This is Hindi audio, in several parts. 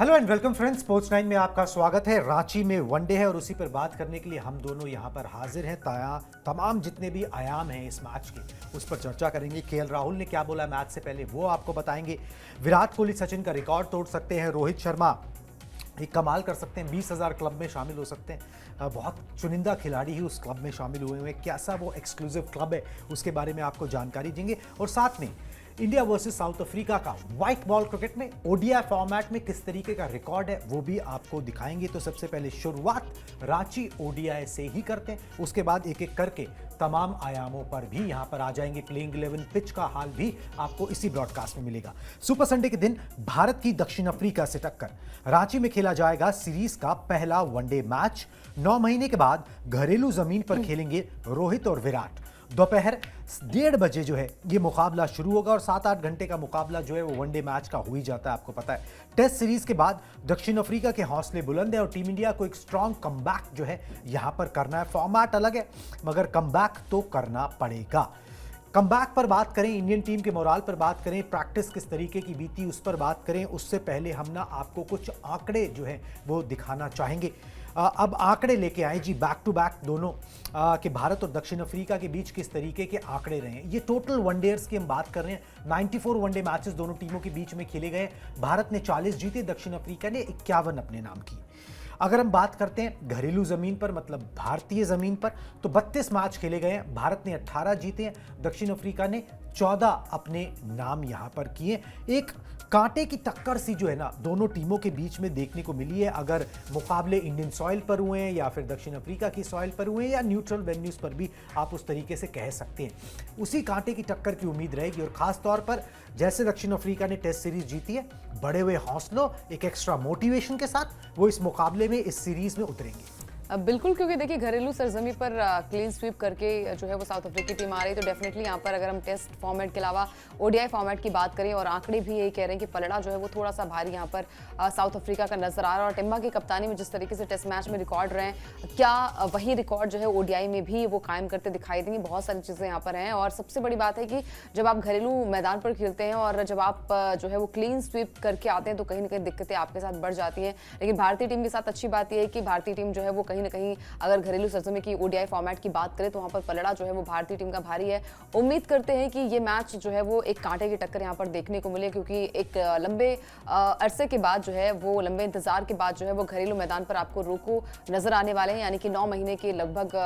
Hello and welcome friends, sports 9 में आपका स्वागत है। रांची में वनडे है और उसी पर बात करने के लिए हम दोनों यहां पर हाजिर हैं। तमाम जितने भी आयाम हैं इस मैच के उस पर चर्चा करेंगे। केएल राहुल ने क्या बोला मैच से पहले वो आपको बताएंगे। विराट कोहली सचिन का रिकॉर्ड तोड़ सकते हैं। रोहित शर्मा एक कमाल कर सकते हैं, 20,000 क्लब में शामिल हो सकते हैं। बहुत चुनिंदा खिलाड़ी ही उस क्लब में शामिल हुए हैं। कैसा वो एक्सक्लूसिव क्लब है उसके बारे में आपको जानकारी देंगे। और साथ में इंडिया वर्सेस साउथ अफ्रीका का व्हाइट बॉल क्रिकेट में ओडीआई फॉर्मेट में किस तरीके का रिकॉर्ड है वो भी आपको दिखाएंगे। तो सबसे पहले शुरुआत रांची ओडीआई से ही करते हैं, उसके बाद एक एक करके तमाम आयामों पर भी यहां पर आ जाएंगे। प्लेइंग 11 पिच का हाल भी आपको इसी ब्रॉडकास्ट में मिलेगा। सुपर संडे के दिन भारत की दक्षिण अफ्रीका से टक्कर। रांची में खेला जाएगा सीरीज का पहला वनडे मैच। 9 महीने के बाद घरेलू जमीन पर खेलेंगे रोहित और विराट। दोपहर 1:30 बजे जो है ये मुकाबला शुरू होगा और 7-8 घंटे का मुकाबला जो है वो वनडे मैच का हो ही जाता है, आपको पता है। टेस्ट सीरीज के बाद दक्षिण अफ्रीका के हौसले बुलंद है और टीम इंडिया को एक स्ट्रॉन्ग कमबैक जो है यहां पर करना है। फॉर्मेट अलग है मगर कमबैक तो करना पड़ेगा। कमबैक पर बात करें, इंडियन टीम के मोराल पर बात करें, प्रैक्टिस किस तरीके की बीती उस पर बात करें, उससे पहले हम ना आपको कुछ आंकड़े जो है वो दिखाना चाहेंगे। अब आंकड़े लेके आए जी, बैक टू बैक दोनों कि भारत और दक्षिण अफ्रीका के बीच किस तरीके के आंकड़े रहे हैं। ये टोटल वनडेयर्स की हम बात कर रहे हैं। 94 वनडे मैचेस दोनों टीमों के बीच में खेले गए। भारत ने 40 जीते, दक्षिण अफ्रीका ने 51 अपने नाम की। अगर हम बात करते हैं घरेलू जमीन पर मतलब भारतीय जमीन पर तो 32 मैच खेले गए हैं। भारत ने 18 जीते हैं, दक्षिण अफ्रीका ने 14 अपने नाम यहां पर किए। एक कांटे की टक्कर सी जो है ना दोनों टीमों के बीच में देखने को मिली है। अगर मुकाबले इंडियन सॉइल पर हुए हैं या फिर दक्षिण अफ्रीका की सॉइल पर हुए हैं या न्यूट्रल वेन्यूज पर भी आप उस तरीके से कह सकते हैं, उसी कांटे की टक्कर की उम्मीद रहेगी। और खास तौर पर जैसे दक्षिण अफ्रीका ने टेस्ट सीरीज जीती है, बड़े हुए हौसलों एक एक्स्ट्रा मोटिवेशन के साथ वो इस मुकाबले में इस सीरीज में उतरेंगे। बिल्कुल, क्योंकि देखिए घरेलू सरजमी पर क्लीन स्वीप करके जो है वो साउथ अफ्रीकी टीम आ रही है, तो डेफिनेटली यहाँ पर अगर हम टेस्ट फॉर्मेट के अलावा ओडीआई फॉर्मेट की बात करें और आंकड़े भी यही कह रहे हैं कि पलड़ा जो है वो थोड़ा सा भारी यहाँ पर साउथ अफ्रीका का नजर आ रहा है। और टिम्बा की कप्तानी में जिस तरीके से टेस्ट मैच में रिकॉर्ड रहे हैं, क्या वही रिकॉर्ड जो है ओडीआई में भी वो कायम करते दिखाई देंगे। बहुत सारी चीज़ें यहाँ पर हैं और सबसे बड़ी बात है कि जब आप घरेलू मैदान पर खेलते हैं और जब आप जो है वो क्लीन स्वीप करके आते हैं तो कहीं ना कहीं दिक्कतें आपके साथ बढ़ जाती हैं। लेकिन भारतीय टीम के साथ अच्छी बात यह है कि भारतीय टीम जो है वो कहीं ना कहीं अगर घरेलू सरजमी की ओडीआई फॉर्मेट की बात करें तो वहां पर पलड़ा जो है वो भारतीय टीम का भारी है। उम्मीद करते हैं कि ये मैच जो है वो एक कांटे की टक्कर यहां पर देखने को मिले, क्योंकि एक लंबे अरसे के बाद जो है वो लंबे इंतजार के बाद जो है वो घरेलू मैदान पर आपको रोको नजर आने वाले हैं। यानी कि 9 महीने के लगभग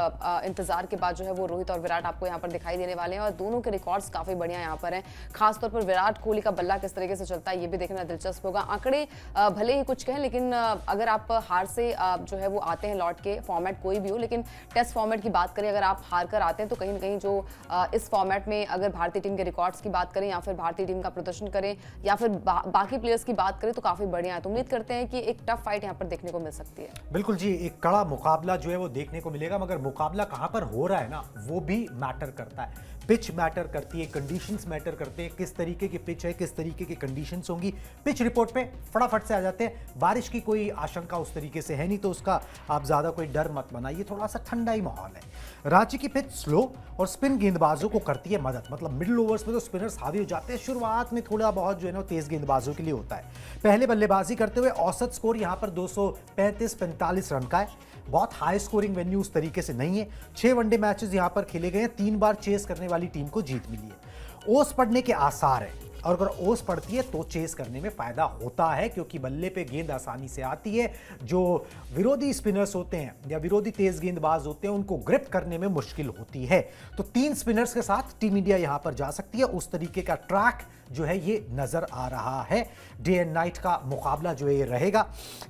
इंतजार के बाद जो है वो रोहित और विराट आपको यहाँ पर दिखाई देने वाले हैं और दोनों के रिकॉर्ड्स काफी बढ़िया यहाँ पर हैं। खासतौर पर विराट कोहली का बल्ला किस तरीके से चलता है ये भी देखना दिलचस्प होगा। आंकड़े भले ही कुछ कहें, लेकिन अगर आप हार से जो है वो आते हैं लौट के, फॉर्मेट कोई भी हो, लेकिन टेस्ट फॉर्मेट की बात करें अगर आप हार कर आते हैं तो कहीं ना कहीं जो इस फॉर्मेट में अगर भारतीय टीम के रिकॉर्ड्स की बात करें या फिर भारतीय टीम का प्रदर्शन करें या फिर बाकी प्लेयर्स की बात करें तो काफी बढ़िया है। तो उम्मीद करते हैं कि एक टफ फाइट यहाँ पर देखने को मिल सकती है। बिल्कुल जी, एक कड़ा मुकाबला जो है वो देखने को मिलेगा, मगर मुकाबला कहां पर हो रहा है ना वो भी मैटर करता है। पिच मैटर करती है, कंडीशंस मैटर करते हैं, किस तरीके की पिच है, किस तरीके की कंडीशंस होंगी। पिच रिपोर्ट पे फटाफट से आ जाते हैं। बारिश की कोई आशंका उस तरीके से है नहीं तो उसका आप ज्यादा कोई डर मत बनाइए, थोड़ा सा ठंडा ही माहौल है। रांची की पिच स्लो और स्पिन गेंदबाजों को करती है मदद, मतलब मिडिल ओवर्स में तो स्पिनर्स हावी हो जाते हैं। शुरुआत में थोड़ा बहुत जो है ना तेज गेंदबाजों के लिए होता है। पहले बल्लेबाजी करते हुए औसत स्कोर यहां पर 235-45 रन का है। बहुत हाई स्कोरिंग वेन्यू उस तरीके से नहीं है। 6 वनडे मैचेस यहां पर खेले गए हैं, 3 बार चेस करने वाली टीम को जीत मिली है। ओस पड़ने के आसार है और अगर ओस पड़ती है तो चेस करने में फायदा होता है, क्योंकि बल्ले पे गेंद आसानी से आती है। जो विरोधी स्पिनर्स होते हैं या विरोधी तेज गेंदबाज होते हैं उनको ग्रिप करने में मुश्किल होती है। तो 3 स्पिनर्स के साथ टीम इंडिया यहां पर जा सकती है। उस तरीके का ट्रैक जो है ये नजर आ रहा है। डे एंड नाइट का मुकाबला जो है ये रहेगा।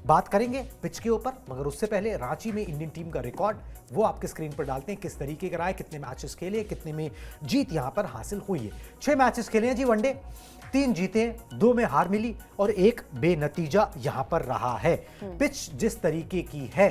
बात करेंगे पिच के ऊपर, मगर उससे पहले रांची में इंडियन टीम का रिकॉर्ड वो आपके स्क्रीन पर डालते हैं। किस तरीके का रहा है, कितने मैचेस खेले, कितने में जीत यहां पर हासिल हुई है। 6 मैचेस खेले हैं जी वनडे, 3 जीते, 2 में हार मिली और 1 बेनतीजा यहां पर रहा है। पिच जिस तरीके की है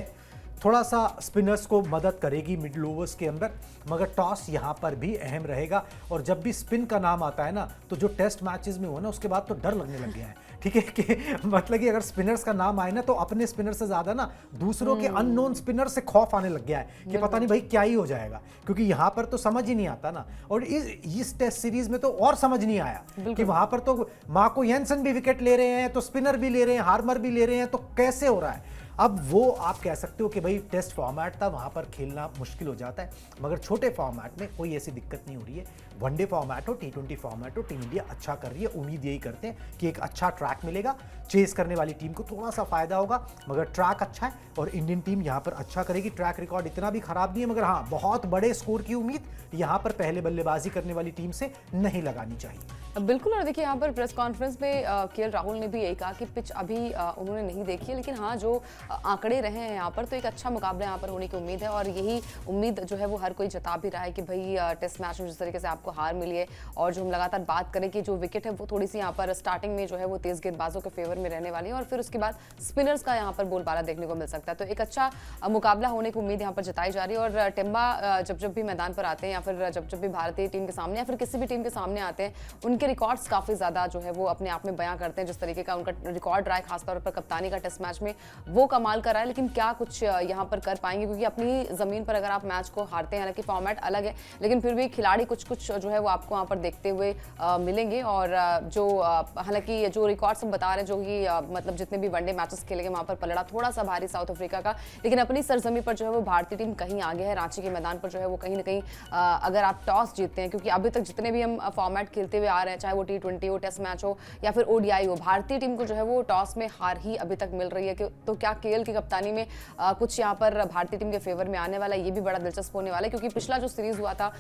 थोड़ा सा स्पिनर्स को मदद करेगी मिडिल ओवर्स के अंदर, मगर टॉस यहां पर भी अहम रहेगा। और जब भी स्पिन का नाम आता है ना तो जो टेस्ट मैचेस में हुआ ना उसके बाद तो डर लगने लग गया है। ठीक है कि मतलब कि अगर स्पिनर्स का नाम आए ना तो अपने स्पिनर से ज्यादा ना दूसरों के अननोन स्पिनर से खौफ आने लग गया है कि पता नहीं भाई क्या ही हो जाएगा, क्योंकि यहाँ पर तो समझ ही नहीं आता ना। और इस टेस्ट सीरीज में तो और समझ नहीं आया कि वहां पर तो मार्को येंसन भी विकेट ले रहे हैं, तो स्पिनर भी ले रहे हैं, हार्मर भी ले रहे हैं, तो कैसे हो रहा है। अब वो आप कह सकते हो कि भाई टेस्ट फॉर्मेट था, वहां पर खेलना मुश्किल हो जाता है, मगर छोटे फॉर्मेट में कोई ऐसी दिक्कत नहीं हो रही है। वनडे फॉर्मेट हो, टी20 फॉर्मेट हो, टीम इंडिया अच्छा कर रही है। उम्मीद यही करते हैं कि एक अच्छा ट्रैक मिलेगा, चेस करने वाली टीम को थोड़ा सा फायदा होगा, मगर ट्रैक अच्छा है और इंडियन टीम यहाँ पर अच्छा करेगी। ट्रैक रिकॉर्ड इतना भी खराब नहीं है, मगर हाँ, बहुत बड़े स्कोर की उम्मीद यहाँ पर पहले बल्लेबाजी करने वाली टीम से नहीं लगानी चाहिए। बिल्कुल। और देखिए यहाँ पर प्रेस कॉन्फ्रेंस में केएल राहुल ने भी यही कहा कि पिच अभी उन्होंने नहीं देखी है, लेकिन हाँ, जो आंकड़े रहे हैं यहाँ पर, तो एक अच्छा मुकाबला यहाँ पर होने की उम्मीद है। और यही उम्मीद जो है वो हर कोई जता भी रहा है कि भाई टेस्ट मैच में जिस तरीके से आपको हार मिली है, और जो हम लगातार बात करें कि जो विकेट है वो थोड़ी सी यहाँ पर स्टार्टिंग में जो है वो तेज गेंदबाजों के फेवर में रहने वाली है, और फिर उसके बाद स्पिनर्स का यहाँ पर बोलबाला देखने को मिल सकता है। तो एक अच्छा मुकाबला होने की उम्मीद यहाँ पर जताई जा रही है। और टेम्बा जब भी मैदान पर आते हैं, या फिर जब भी भारतीय टीम के सामने या फिर किसी भी टीम के सामने आते हैं, उनके रिकॉर्ड्स काफी ज्यादा जो है वो अपने आप में बयां करते हैं। जिस तरीके का उनका रिकॉर्ड रहा है, खासतौर पर कप्तानी का टेस्ट मैच में, वो कमाल का रहा है। लेकिन क्या कुछ यहाँ पर कर पाएंगे, क्योंकि अपनी जमीन पर अगर आप मैच को हारते हैं, हालांकि फॉर्मेट अलग है, लेकिन फिर भी खिलाड़ी कुछ जो है वो आपको वहाँ पर देखते हुए मिलेंगे। और जो हालांकि जो रिकॉर्ड्स हम बता रहे हैं, जो कि मतलब जितने भी वनडे मैचेस खेले गए, वहाँ पर पलड़ा थोड़ा सा भारी साउथ अफ्रीका का, लेकिन अपनी सरजमी पर जो है वो भारतीय टीम कहीं आगे है। रांची के मैदान पर जो है वो कहीं ना कहीं अगर आप टॉस जीतते हैं, क्योंकि अभी तक जितने भी हम फॉर्मेट खेलते हुए आ रहे हैं, चाहे वो टी20 हो, टेस्ट मैच हो, या फिर ओडीआई हो, भारतीय टीम को जो है वो टॉस में हार ही अभी तक मिल रही है। तो क्या केएल की कप्तानी में कुछ यहाँ पर भारतीय टीम के फेवर में आने वाला है, ये भी बड़ा दिलचस्प होने वाला है। क्योंकि पिछला जो सीरीज हुआ था,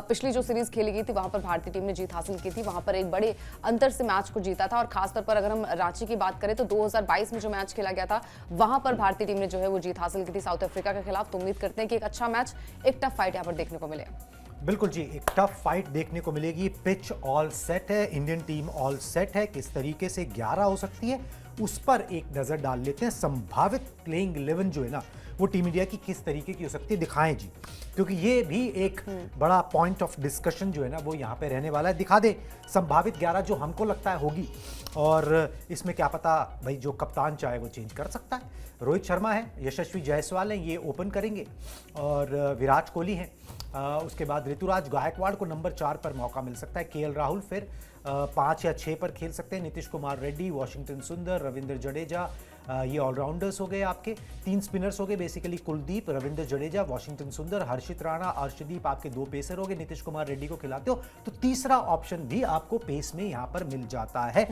पिछली जो सीरीज खेली गई थी, वहां पर भारतीय टीम ने जीत हासिल की थी, वहां पर एक बड़े अंतर से मैच को जीता था। और खासतौर पर अगर हम रांची की बात करें तो 2022 में जो मैच खेला गया था, वहां पर भारतीय टीम ने जो है वो जीत हासिल की थी साउथ अफ्रीका के खिलाफ। तो उम्मीद करते हैं कि एक अच्छा मैच, एक टफ फाइट यहाँ पर देखने को मिले। बिल्कुल जी, एक टफ फाइट देखने को मिलेगी। पिच ऑल सेट है, इंडियन टीम ऑल सेट है। किस तरीके से 11 हो सकती है उस पर एक नजर डाल लेते हैं। संभावित प्लेइंग 11 जो है ना, वो टीम इंडिया की किस तरीके की हो सकती है, दिखाएं जी, क्योंकि ये भी एक बड़ा पॉइंट ऑफ डिस्कशन जो है ना वो यहाँ पे रहने वाला है। दिखा दे संभावित 11 जो हमको लगता है होगी, और इसमें क्या पता भाई जो कप्तान चाहे वो चेंज कर सकता है। रोहित शर्मा है, यशस्वी जायसवाल हैं, ये ओपन करेंगे, और विराट कोहली हैं। उसके बाद ऋतुराज गायकवाड़ को नंबर 4 पर मौका मिल सकता है। केएल राहुल फिर 5 या 6 पर खेल सकते हैं। नीतीश कुमार रेड्डी, वॉशिंगटन सुंदर, रविंद्र जडेजा, ये ऑलराउंडर्स हो गए आपके। 3 स्पिनर्स हो गए बेसिकली, कुलदीप, रविंद्र जडेजा, वॉशिंगटन सुंदर, हर्षित राणा, अर्शदीप आपके 2 पेसर हो गए। नीतीश कुमार रेड्डी को खिलाते हो तो तीसरा ऑप्शन भी आपको पेस में यहाँ पर मिल जाता है।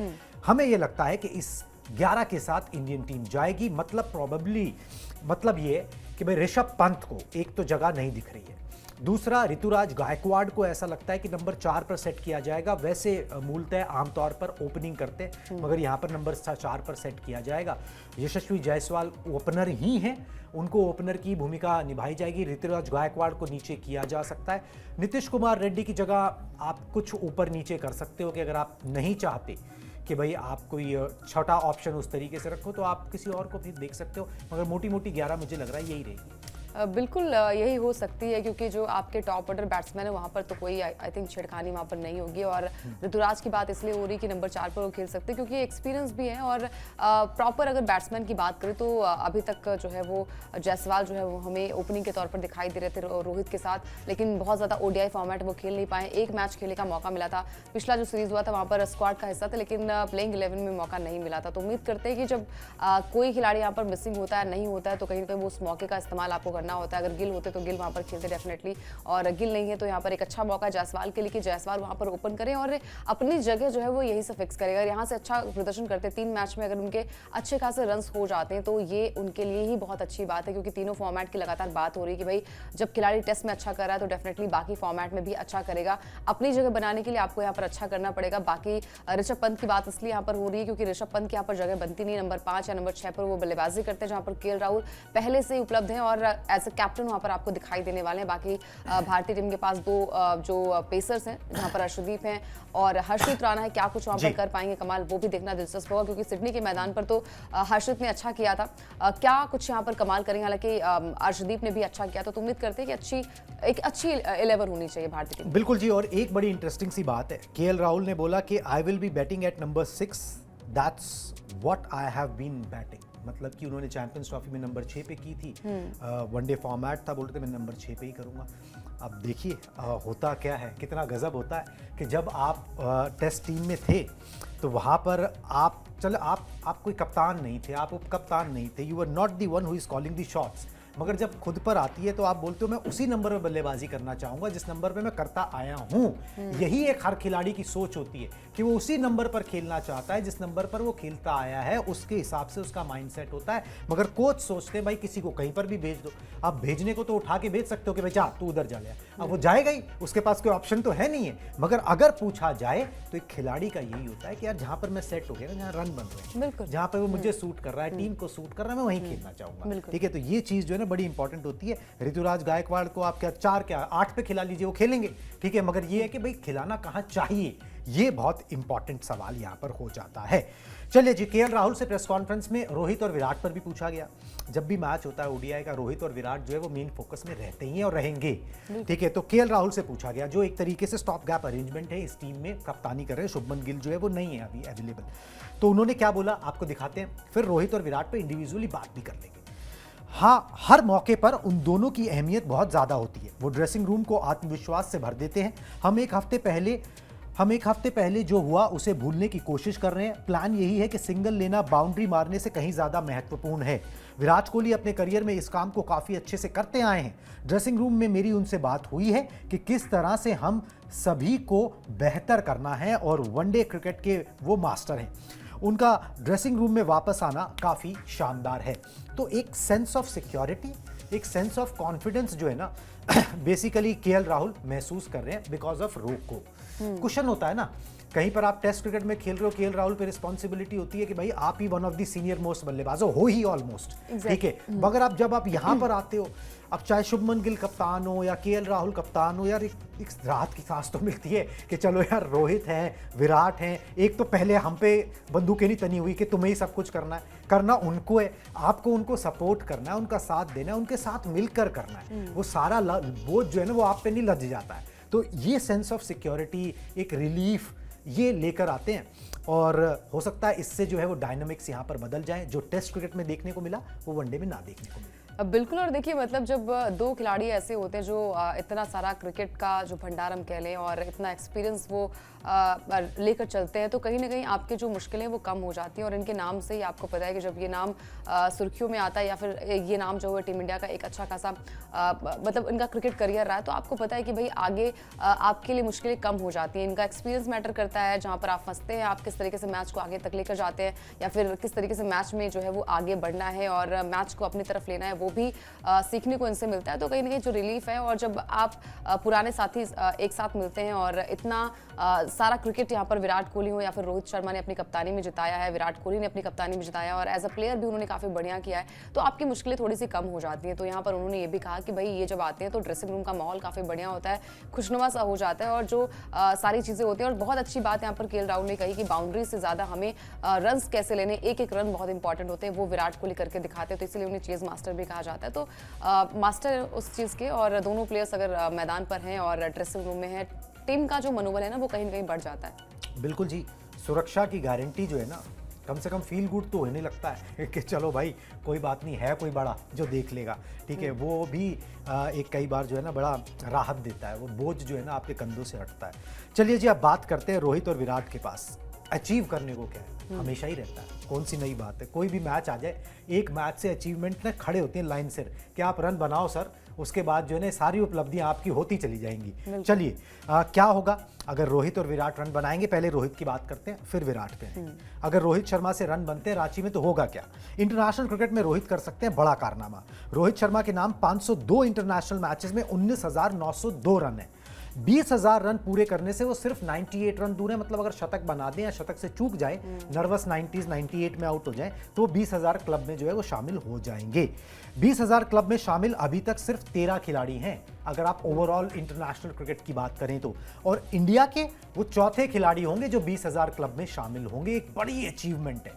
हमें ये लगता है कि इस 11 के साथ इंडियन टीम जाएगी। मतलब ये कि भाई ऋषभ पंत को एक तो जगह नहीं दिख रही है, दूसरा ऋतुराज गायकवाड़ को ऐसा लगता है कि नंबर 4 पर सेट किया जाएगा। वैसे मूलतः आमतौर पर ओपनिंग करते, मगर यहाँ पर नंबर 4 पर सेट किया जाएगा। यशस्वी जायसवाल ओपनर ही हैं, उनको ओपनर की भूमिका निभाई जाएगी। ऋतुराज गायकवाड़ को नीचे किया जा सकता है। नीतीश कुमार रेड्डी की जगह आप कुछ ऊपर नीचे कर सकते हो कि अगर आप नहीं चाहते कि भाई आप कोई छोटा ऑप्शन उस तरीके से रखो तो आप किसी और को भी देख सकते हो, मगर मोटी मोटी 11 मुझे लग रहा है यही रहेगी। बिल्कुल यही हो सकती है, क्योंकि जो आपके टॉप ऑर्डर बैट्समैन है वहाँ पर तो कोई आई थिंक छेड़खानी वहाँ पर नहीं होगी। और ऋतुराज की बात इसलिए हो रही कि नंबर 4 पर वो खेल सकते हैं, क्योंकि एक्सपीरियंस भी है। और प्रॉपर अगर बैट्समैन की बात करें तो अभी तक जो है वो जायसवाल जो है वो हमें ओपनिंग के तौर पर दिखाई दे रहे थे रोहित के साथ, लेकिन बहुत ज़्यादा ओडीआई फॉर्मेट वो खेल नहीं पाए। एक मैच खेलने का मौका मिला था, पिछला जो सीरीज हुआ था वहाँ पर स्क्वाड का हिस्सा था, लेकिन प्लेइंग 11 में मौका नहीं मिला था। तो उम्मीद करते हैं कि जब कोई खिलाड़ी यहाँ पर मिसिंग होता है, नहीं होता है, तो कहीं ना कहीं वो उस मौके का इस्तेमाल आपको करना होता है। अगर गिल होते तो गिल वहां पर खेलते डेफिनेटली, और गिल नहीं है तो यहाँ पर एक अच्छा मौका जायसवाल के लिए कि जायसवाल वहां पर ओपन करें और अपनी जगह जो है वो यही से फिक्स करेगा। यहाँ से अच्छा प्रदर्शन करते 3 मैच में अगर उनके अच्छे खासे रन हो जाते हैं तो ये उनके लिए ही बहुत अच्छी बात है, क्योंकि तीनों फॉर्मेट की लगातार बात हो रही है कि भाई जब खिलाड़ी टेस्ट में अच्छा कर रहा है तो डेफिनेटली बाकी फॉर्मेट में भी अच्छा करेगा। अपनी जगह बनाने के लिए आपको यहाँ पर अच्छा करना पड़ेगा। बाकी ऋषभ पंत की बात इसलिए यहाँ पर हो रही है क्योंकि ऋषभ पंत की यहाँ पर जगह बनती नहीं, नंबर 5 या नंबर 6 पर वो बल्लेबाजी करते हैं, जहाँ पर केएल राहुल पहले से ही उपलब्ध हैं और एज ए कैप्टन वहाँ पर आपको दिखाई देने वाले हैं। बाकी भारतीय टीम के पास 2 जो पेसर्स हैं, जहाँ पर अर्शदीप हैं और हर्षित राणा है, क्या कुछ वहाँ पर कर पाएंगे कमाल, वो भी देखना दिलचस्प होगा, क्योंकि सिडनी के मैदान पर तो हर्षित ने अच्छा किया था, क्या कुछ यहाँ पर कमाल करेंगे। हालांकि अर्शदीप ने भी अच्छा किया था, तो उम्मीद करते हैं कि एक अच्छी 11 होनी चाहिए भारतीय टीम। बिल्कुल जी, और एक बड़ी इंटरेस्टिंग सी बात है, केएल राहुल ने बोला कि I will be batting at number 6 that's what I have been batting. मतलब कि उन्होंने चैंपियंस ट्रॉफी में नंबर 6 पे की थी, वनडे फॉर्मेट था, बोल रहे थे मैं नंबर 6 पे ही करूँगा। अब देखिए होता क्या है, कितना गजब होता है कि जब आप टेस्ट टीम में थे तो वहाँ पर आप कोई कप्तान नहीं थे, आप उप कप्तान नहीं थे, you are not the one who is calling the shots. मगर जब खुद पर आती है तो आप बोलते हो मैं उसी नंबर पे बल्लेबाजी करना चाहूंगा जिस नंबर पे मैं करता आया हूं। यही एक हर खिलाड़ी की सोच होती है कि वो उसी नंबर पर खेलना चाहता है जिस नंबर पर वो खेलता आया है, उसके हिसाब से उसका माइंडसेट होता है। मगर कोच सोचते हैं भाई किसी को कहीं पर भी भेज दो। आप भेजने को तो उठा के भेज सकते हो कि भाई जा तू उधर जा ले, अब वो जाएगा ही, उसके पास कोई ऑप्शन तो है नहीं है। मगर अगर पूछा जाए तो एक खिलाड़ी का यही होता है कि यार जहां पर मैं सेट हो गया ना, जहां रन बन रहे हैं, जहां पर वो मुझे सूट कर रहा है, टीम को सूट कर रहा है, मैं वहीं खेलना चाहूंगा। ठीक है, तो ये चीज जो है ना बड़ी इंपॉर्टेंट होती है। ऋतुराज गायकवाड़ को आप क्या 8 पे खिला लीजिए, वो खेलेंगे। ठीक है, मगर ये है कि भाई खिलाना कहां चाहिए, ये बहुत इंपॉर्टेंट सवाल यहां पर हो जाता है। चलिए जी, केएल राहुल से प्रेस कॉन्फ्रेंस में रोहित और विराट पर भी पूछा गया। जब भी मैच होता है ओडीआई का, रोहित और विराट जो है वो मेन फोकस में रहते ही हैं और रहेंगे। ठीक है, तो केएल राहुल से पूछा गया, जो एक तरीके से स्टॉप गैप अरेंजमेंट है इस टीम में, कप्तानी कर रहे हैं, शुभमन गिल जो है वो नहीं है अभी अवेलेबल। तो उन्होंने क्या बोला आपको दिखाते हैं, फिर रोहित और विराट पर इंडिविजुअली बात भी कर लेंगे। हाँ, हर मौके पर उन दोनों की अहमियत बहुत ज़्यादा होती है। वो ड्रेसिंग रूम को आत्मविश्वास से भर देते हैं। हम एक हफ्ते पहले जो हुआ उसे भूलने की कोशिश कर रहे हैं। प्लान यही है कि सिंगल लेना बाउंड्री मारने से कहीं ज़्यादा महत्वपूर्ण है। विराट कोहली अपने करियर में इस काम को काफ़ी अच्छे से करते आए हैं। ड्रेसिंग रूम में मेरी उनसे बात हुई है कि किस तरह से हम सभी को बेहतर करना है और वनडे क्रिकेट के वो मास्टर हैं। उनका ड्रेसिंग रूम में वापस आना काफ़ी शानदार है। तो एक सेंस ऑफ सिक्योरिटी, एक सेंस ऑफ कॉन्फिडेंस जो है ना बेसिकली केएल राहुल महसूस कर रहे हैं बिकॉज ऑफ रोको। क्वेश्चन होता है ना, कहीं पर आप टेस्ट क्रिकेट में खेल रहे हो, केएल राहुल पे रिस्पॉन्सिबिलिटी होती है कि भाई आप ही one of the senior most बल्लेबाज हो ही ऑलमोस्ट। ठीक है, मगर जब आप यहाँ पर आते हो, अब चाहे शुभमन गिल कप्तान हो या केएल राहुल कप्तान हो, यार एक राहत की सांस तो मिलती है कि चलो यार रोहित हैं, विराट हैं, एक तो पहले हम पे बंदूकें नहीं तनी हुई कि तुम्हें ही सब कुछ करना है, करना उनको है, आपको उनको सपोर्ट करना है, उनका साथ देना है, उनके साथ मिलकर करना है। वो सारा बोझ जो है ना वो आप पे नहीं लद जाता है। तो ये सेंस ऑफ सिक्योरिटी, एक रिलीफ ये लेकर आते हैं और हो सकता है इससे जो है वो डायनामिक्स यहाँ पर बदल जाए। जो टेस्ट क्रिकेट में देखने को मिला वो वनडे में ना देखने को मिला। बिल्कुल। और देखिए मतलब जब दो खिलाड़ी ऐसे होते हैं जो इतना सारा क्रिकेट का जो भंडार हम कह लें और इतना एक्सपीरियंस वो लेकर चलते हैं, तो कहीं ना कहीं आपके जो मुश्किलें वो कम हो जाती हैं। और इनके नाम से ही आपको पता है कि जब ये नाम सुर्खियों में आता है या फिर ये नाम जो है टीम इंडिया का एक अच्छा खासा मतलब इनका क्रिकेट करियर रहा है, तो आपको पता है कि भाई आगे आपके लिए मुश्किलें कम हो जाती हैं। इनका एक्सपीरियंस मैटर करता है, जहाँ पर आप फंसते हैं, आप किस तरीके से मैच को आगे तक लेकर जाते हैं या फिर किस तरीके से मैच में जो है वो आगे बढ़ना है और मैच को अपनी तरफ लेना है, वो भी सीखने को इनसे मिलता है। तो कहीं ना कहीं जो रिलीफ है, और जब आप पुराने साथी एक साथ मिलते हैं और इतना सारा क्रिकेट यहाँ पर विराट कोहली हो या फिर रोहित शर्मा ने अपनी कप्तानी में जिताया है, विराट कोहली ने अपनी कप्तानी में जिताया और एज अ प्लेयर भी उन्होंने काफ़ी बढ़िया किया है, तो आपकी मुश्किलें थोड़ी सी कम हो जाती हैं। तो यहाँ पर उन्होंने ये भी कहा कि भाई ये जब आते हैं तो ड्रेसिंग रूम का माहौल काफ़ी बढ़िया होता है, खुशनुमा सा हो जाता है और जो सारी चीज़ें होती हैं। और बहुत अच्छी बात यहाँ पर केएल राहुल ने कही कि बाउंड्री से ज़्यादा हमें रन्स कैसे लेने, एक एक रन बहुत इंपॉर्टेंट होते हैं, वो विराट कोहली करके दिखाते हैं। तो इसलिए उन्हें चेज मास्टर भी कहा जाता है। तो मास्टर उस चीज़ के, और दोनों प्लेयर्स अगर मैदान पर हैं और ड्रेसिंग रूम में है, टीम का जो मनोबल है ना वो कहीं ना कहीं बढ़ जाता है। बिल्कुल जी, सुरक्षा की गारंटी जो है ना, कम से कम फील गुड तो होने लगता है कि चलो भाई कोई बात नहीं है, कोई बड़ा जो देख लेगा। ठीक है, वो भी एक कई बार जो है ना बड़ा राहत देता है, वो बोझ जो है ना आपके कंधों से हटता है। चलिए जी, अब बात करते हैं रोहित और विराट के पास अचीव करने को क्या है, हमेशा ही रहता है, कौन सी नई बात है। कोई भी मैच आ जाए, एक मैच से अचीवमेंट ना खड़े होते हैं लाइन से कि आप रन बनाओ सर, उसके बाद जो है ना सारी उपलब्धियां आपकी होती चली जाएंगी। चलिए क्या होगा अगर रोहित और विराट रन बनाएंगे। पहले रोहित की बात करते हैं फिर विराट पे आएंगे। अगर रोहित शर्मा से रन बनते हैं रांची में तो होगा क्या। इंटरनेशनल क्रिकेट में रोहित कर सकते हैं बड़ा कारनामा। रोहित शर्मा के नाम 502 इंटरनेशनल मैचेस में 19,902 रन है। 20,000 रन पूरे करने से वो सिर्फ 98 रन दूर है। मतलब अगर शतक बना दें या शतक से चूक जाए, नर्वस 98 में आउट हो जाए, तो 20,000 क्लब में जो है वो शामिल हो जाएंगे। 20,000 क्लब में शामिल अभी तक सिर्फ 13 खिलाड़ी हैं अगर आप ओवरऑल इंटरनेशनल क्रिकेट की बात करें तो, और इंडिया के वो चौथे खिलाड़ी होंगे जो 20,000 क्लब में शामिल होंगे। एक बड़ी अचीवमेंट है,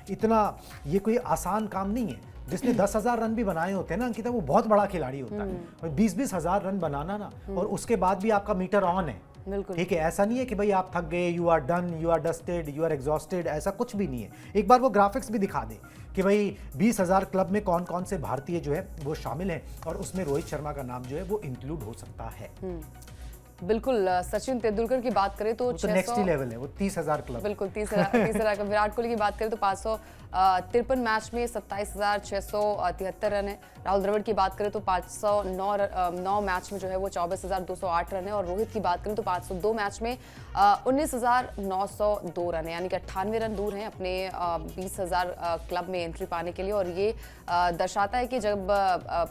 इतना ये कोई आसान काम नहीं है। जिसने 10,000 रन भी बनाए होते हैं ना अंकिता, वो बहुत बड़ा खिलाड़ी होता है। और 20-20 हज़ार रन बनाना ना, और उसके बाद भी आपका मीटर ऑन है, बिल्कुल। ठीक है, ऐसा नहीं है कि भाई आप थक गए, you are done, you are dusted, you are exhausted, ऐसा कुछ भी नहीं है। एक बार वो ग्राफिक्स भी दिखा दे कि भाई 20,000 क्लब में कौन कौन से भारतीय जो है वो शामिल हैं और उसमें रोहित शर्मा का नाम जो है वो इंक्लूड हो सकता है। बिल्कुल। सचिन तेंदुलकर की बात करें तो तो नेक्स्ट ही लेवल है, वो 30,000 क्लब। बिल्कुल तीसरा का। विराट कोहली की बात करें तो 553 मैच में 27,673 रन है। राहुल द्रविड़ की बात करें तो 509 मैच में जो है वो 24,208 रन है। और रोहित की बात करें तो 502 मैच में 19,902 रन है, यानी कि 98 रन दूर हैं अपने 20,000 क्लब में एंट्री पाने के लिए। और ये दर्शाता है कि जब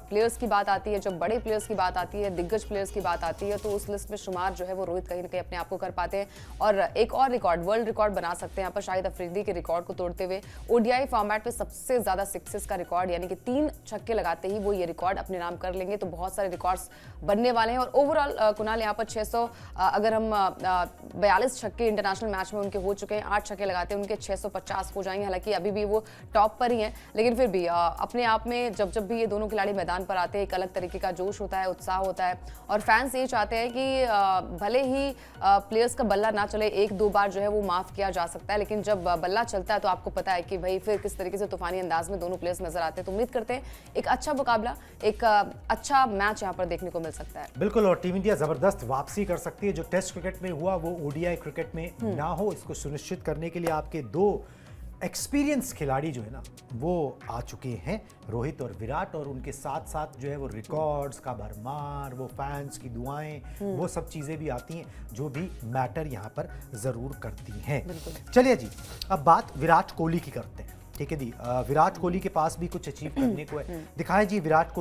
प्लेयर्स की बात आती है, जब बड़े प्लेयर्स की बात आती है, दिग्गज प्लेयर्स की बात आती है, तो उस लिस्ट में शुमार जो है वो रोहित कहीं ना कहीं अपने आप को कर पाते हैं और एक और रिकॉर्ड, वर्ल्ड रिकॉर्ड बना सकते हैं यहाँ पर शाहिद अफरीदी के रिकॉर्ड को तोड़ते हुए। ओडीआई फॉर्मेट में सबसे ज्यादा सिक्सेस का रिकॉर्ड, यानी कि 3 छक्के लगाते ही वो ये रिकॉर्ड अपने नाम कर लेंगे। तो बहुत सारे रिकॉर्ड्स बनने वाले हैं। और ओवरऑल कुणाल यहाँ पर 600, अगर हम 42 छक्के इंटरनेशनल मैच में उनके हो चुके हैं, 8 छक्के लगाते हैं उनके 650 हो जाएंगे। हालांकि अभी भी वो टॉप पर ही हैं, लेकिन फिर भी अपने आप में जब भी ये दोनों खिलाड़ी मैदान पर आते हैं, एक अलग तरीके का जोश होता है, उत्साह होता है। और फैंस ये चाहते हैं कि भले ही प्लेयर्स का बल्ला ना चले, 1-2 बार जो है वो माफ किया जा सकता है, लेकिन जब बल्ला चलता है तो आपको पता है कि भाई फिर किस तरीके से तूफानी अंदाज में दोनों प्लेयर्स नजर आते हैं। तो उम्मीद करते हैं एक अच्छा मुकाबला, एक अच्छा मैच यहाँ पर देखने को मिल सकता है। बिल्कुल, और टीम इंडिया जबरदस्त वापसी कर सकती है। जो टेस्ट क्रिकेट में हुआ वो ओडीआई क्रिकेट में ना हो, इसको सुनिश्चित करने के लिए आपके 2 एक्सपीरियंस खिलाड़ी जो है ना वो आ चुके हैं, रोहित और विराट। और उनके साथ साथ जो है वो रिकॉर्ड्स का भरमार, वो फैंस की दुआएं, वो सब चीज़ें भी आती हैं जो भी मैटर यहाँ पर ज़रूर करती हैं। चलिए जी, अब बात विराट कोहली की करते हैं। ठीक है जी, विराट कोहली के पास भी कुछ अचीव करने को है। दिखाएं जी विराट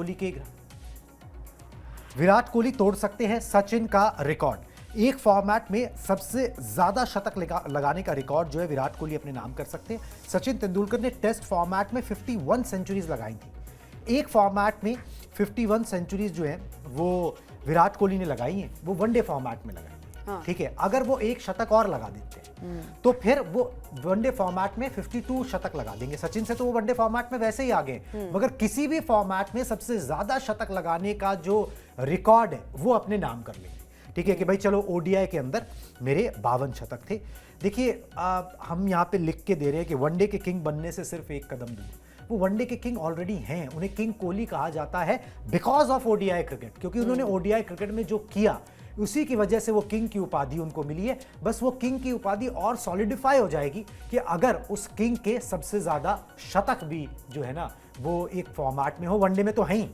कोहली तोड़ सकते हैं सचिन का रिकॉर्ड। एक फॉर्मेट में सबसे ज्यादा शतक लगाने का रिकॉर्ड जो है विराट कोहली अपने नाम कर सकते हैं। सचिन तेंदुलकर ने टेस्ट फॉर्मेट में 51 सेंचुरीज लगाई थी। एक फॉर्मेट में 51 सेंचुरीज जो है वो विराट कोहली ने लगाई हैं, वो वनडे फॉर्मेट में लगाई हैं। ठीक है, अगर वो एक शतक और लगा देते हैं तो फिर वो वनडे फॉर्मेट में 52 शतक लगा देंगे। सचिन से तो वो वनडे फॉर्मेट में वैसे ही आ गए, मगर किसी भी फॉर्मेट में सबसे ज्यादा शतक लगाने का जो रिकॉर्ड है वो अपने नाम कर लेंगे। ठीक है कि भाई चलो ओडीआई के अंदर मेरे 52 शतक थे। देखिए हम यहाँ पे लिख के दे रहे हैं कि वनडे के किंग बनने से सिर्फ एक कदम दूर। वो वनडे के किंग ऑलरेडी हैं, उन्हें किंग कोहली कहा जाता है बिकॉज ऑफ ओडीआई क्रिकेट, क्योंकि उन्होंने ओडीआई क्रिकेट में जो किया उसी की वजह से वो किंग की उपाधि उनको मिली है। बस वो किंग की उपाधि और सॉलिडिफाई हो जाएगी कि अगर उस किंग के सबसे ज्यादा शतक भी जो है ना वो एक फॉर्मेट में हो, वनडे में तो है ही,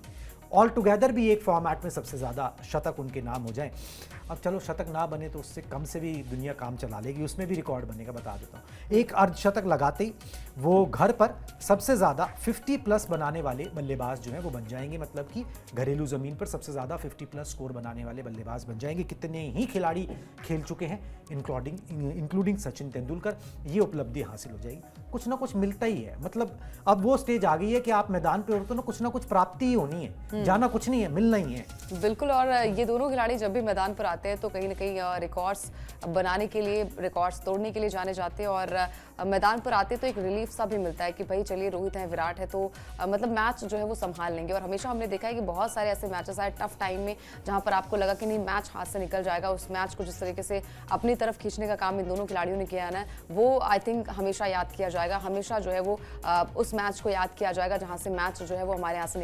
ऑल टुगेदर भी एक फॉर्मेट में सबसे ज़्यादा शतक उनके नाम हो जाए। अब चलो शतक ना बने तो उससे कम से भी दुनिया काम चला लेगी, उसमें भी रिकॉर्ड बनेगा, बता देता हूँ। एक अर्धशतक लगाते ही वो घर पर सबसे ज़्यादा 50+ बनाने वाले बल्लेबाज जो हैं वो बन जाएंगे, मतलब कि घरेलू ज़मीन पर सबसे ज़्यादा 50+ स्कोर बनाने वाले बल्लेबाज बन जाएंगे। कितने ही खिलाड़ी खेल चुके हैं इंक्लूडिंग सचिन तेंदुलकर, ये उपलब्धि हासिल हो जाएगी। कुछ ना कुछ मिलता ही है, मतलब अब वो स्टेज आ गई है कि आप मैदान पे उतरो ना कुछ प्राप्ति ही होनी है, जाना कुछ नहीं है, मिलना ही है। बिल्कुल, और ये दोनों खिलाड़ी जब भी मैदान पर आते हैं तो कहीं ना कहीं रिकॉर्ड्स बनाने के लिए, रिकॉर्ड्स तोड़ने के लिए जाने जाते हैं। और मैदान पर आते तो एक रिलीफ सा भी मिलता है कि भाई चलिए रोहित है, विराट है, तो मतलब मैच जो है वो संभाल लेंगे। और हमेशा हमने देखा है कि बहुत सारे ऐसे मैचेस आए टफ टाइम में जहां पर आपको लगा कि नहीं मैच हाथ से निकल जाएगा, उस मैच को जिस तरीके से अपनी तरफ खींचने का काम इन दोनों खिलाड़ियों ने किया है ना, वो आई थिंक हमेशा याद किया जाएगा। हमेशा जो है वो उस मैच को याद किया जाएगा जहां से मैच जो है वो हमारे यहाँ से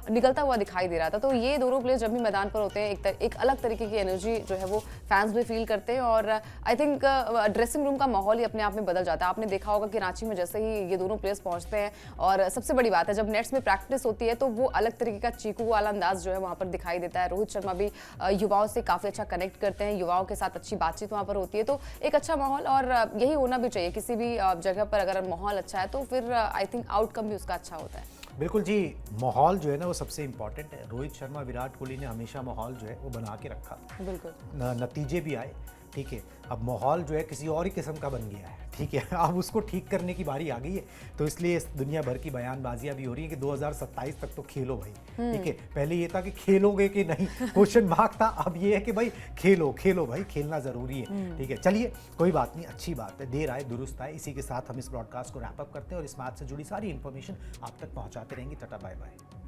निकलता हुआ दिखाई दे रहा था। तो ये दोनों प्लेयर्स जब भी मैदान पर होते हैं एक अलग तरीके की एनर्जी जो है वो फैंस भी फील करते हैं। और आई थिंक ड्रेसिंग रूम का माहौल ही अपने आप में बदल जाता है। आपने देखा होगा कि रांची में जैसे ही ये दोनों प्लेयर्स पहुंचते हैं, और सबसे बड़ी बात है जब नेट्स में प्रैक्टिस होती है तो वो अलग तरीके का चीकू वाला अंदाज जो है वहां पर दिखाई देता है। रोहित शर्मा भी युवाओं से काफी अच्छा कनेक्ट करते हैं, युवाओं के साथ अच्छी बातचीत वहां पर होती है। तो एक अच्छा माहौल, और यही होना भी चाहिए किसी भी जगह पर। अगर माहौल अच्छा है तो फिर आई थिंक आउटकम भी उसका अच्छा होता है। बिल्कुल जी, माहौल जो है ना वो सबसे इंपॉर्टेंट है। रोहित शर्मा, विराट कोहली ने हमेशा माहौल जो है वो बना के रखा, बिल्कुल नतीजे भी आए। ठीक है, अब माहौल जो है किसी और ही किस्म का बन गया है। ठीक है, अब उसको ठीक करने की बारी आ गई है। तो इसलिए दुनिया भर की बयानबाजियां भी हो रही है कि 2027 तक तो खेलो भाई। ठीक है, पहले ये था कि खेलोगे कि नहीं, क्वेश्चन मार्क था, अब ये है कि भाई खेलो भाई, खेलना जरूरी है। ठीक है, चलिए कोई बात नहीं, अच्छी बात है, देर आए दुरुस्त आए। इसी के साथ हम इस ब्रॉडकास्ट को रैप अप करते हैं और इस मैच से जुड़ी सारी इन्फॉर्मेशन आप तक पहुंचाते रहेंगे। Tata bye bye.